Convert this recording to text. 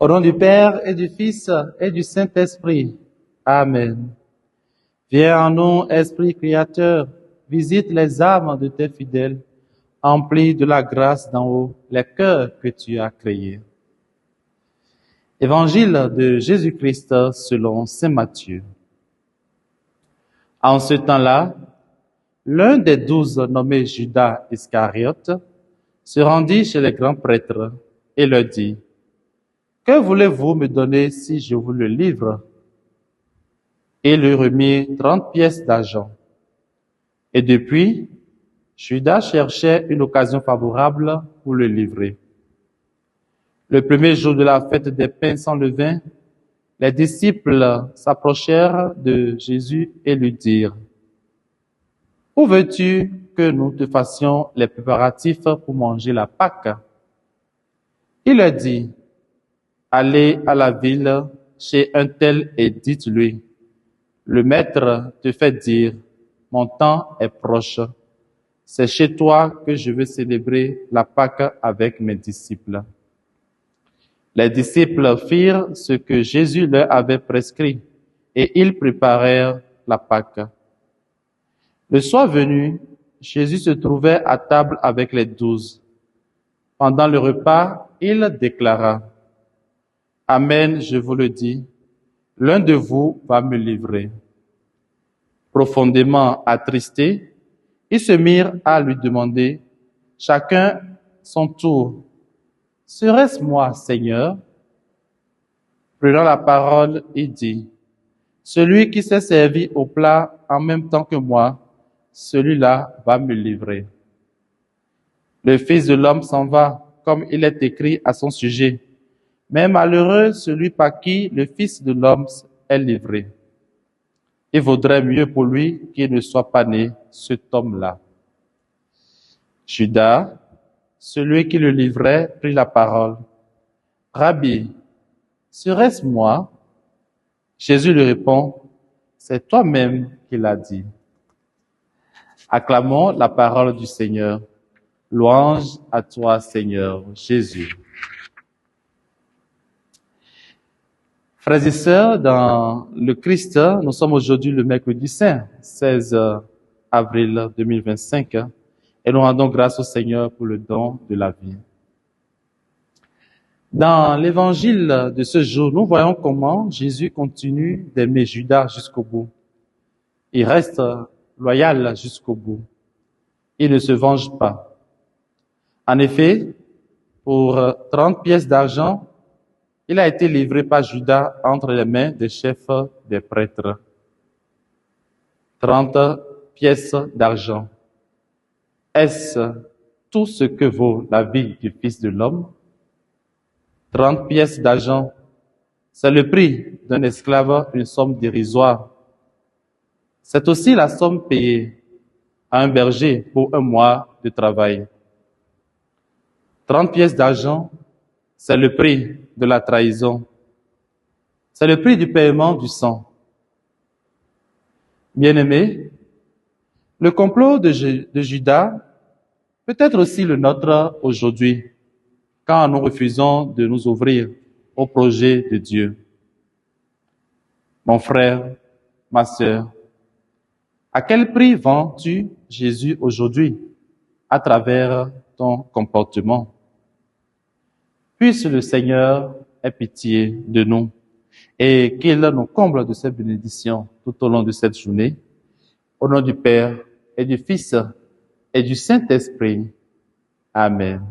Au nom du Père et du Fils et du Saint-Esprit. Amen. Viens en nous, Esprit créateur, visite les âmes de tes fidèles, emplis de la grâce d'en haut les cœurs que tu as créés. Évangile de Jésus-Christ selon saint Matthieu. En ce temps-là, l'un des 12 nommé Judas Iscariote se rendit chez les grands prêtres et leur dit: « Que voulez-vous me donner si je vous le livre ?» Et lui remit 30 pièces d'argent. Et depuis, Judas cherchait une occasion favorable pour le livrer. Le premier jour de la fête des pains sans levain, les disciples s'approchèrent de Jésus et lui dirent: « Où veux-tu que nous te fassions les préparatifs pour manger la Pâque ?» Il leur dit: « Allez à la ville chez un tel et dites-lui: le maître te fait dire, mon temps est proche. C'est chez toi que je veux célébrer la Pâque avec mes disciples. » Les disciples firent ce que Jésus leur avait prescrit et ils préparèrent la Pâque. Le soir venu, Jésus se trouvait à table avec les 12. Pendant le repas, il déclara: « Amen, je vous le dis, l'un de vous va me livrer. » Profondément attristés, ils se mirent à lui demander, chacun son tour: « Serait-ce moi, Seigneur ?» Prenant la parole, il dit: « Celui qui s'est servi au plat en même temps que moi, celui-là va me livrer. Le Fils de l'homme s'en va, comme il est écrit à son sujet. Mais malheureux celui par qui le Fils de l'homme est livré. Il vaudrait mieux pour lui qu'il ne soit pas né, cet homme-là. » Judas, celui qui le livrait, prit la parole. « Rabbi, serait-ce moi ?» Jésus lui répond: « C'est toi-même qui l'as dit. » Acclamons la parole du Seigneur. Louange à toi, Seigneur Jésus. Frères et sœurs, dans le Christ, nous sommes aujourd'hui le mercredi saint, 16 avril 2025, et nous rendons grâce au Seigneur pour le don de la vie. Dans l'évangile de ce jour, nous voyons comment Jésus continue d'aimer Judas jusqu'au bout. Il reste loyal jusqu'au bout. Il ne se venge pas. En effet, pour 30 pièces d'argent, il a été livré par Judas entre les mains des chefs des prêtres. 30 pièces d'argent. Est-ce tout ce que vaut la vie du Fils de l'homme? 30 pièces d'argent, c'est le prix d'un esclave, une somme dérisoire. C'est aussi la somme payée à un berger pour un mois de travail. 30 pièces d'argent, c'est le prix de la trahison. C'est le prix du paiement du sang. Bien-aimés, le complot de Judas peut être aussi le nôtre aujourd'hui, quand nous refusons de nous ouvrir au projet de Dieu. Mon frère, ma sœur, à quel prix vends-tu Jésus aujourd'hui à travers ton comportement? Puisse le Seigneur ait pitié de nous et qu'il nous comble de ses bénédictions tout au long de cette journée. Au nom du Père et du Fils et du Saint-Esprit. Amen.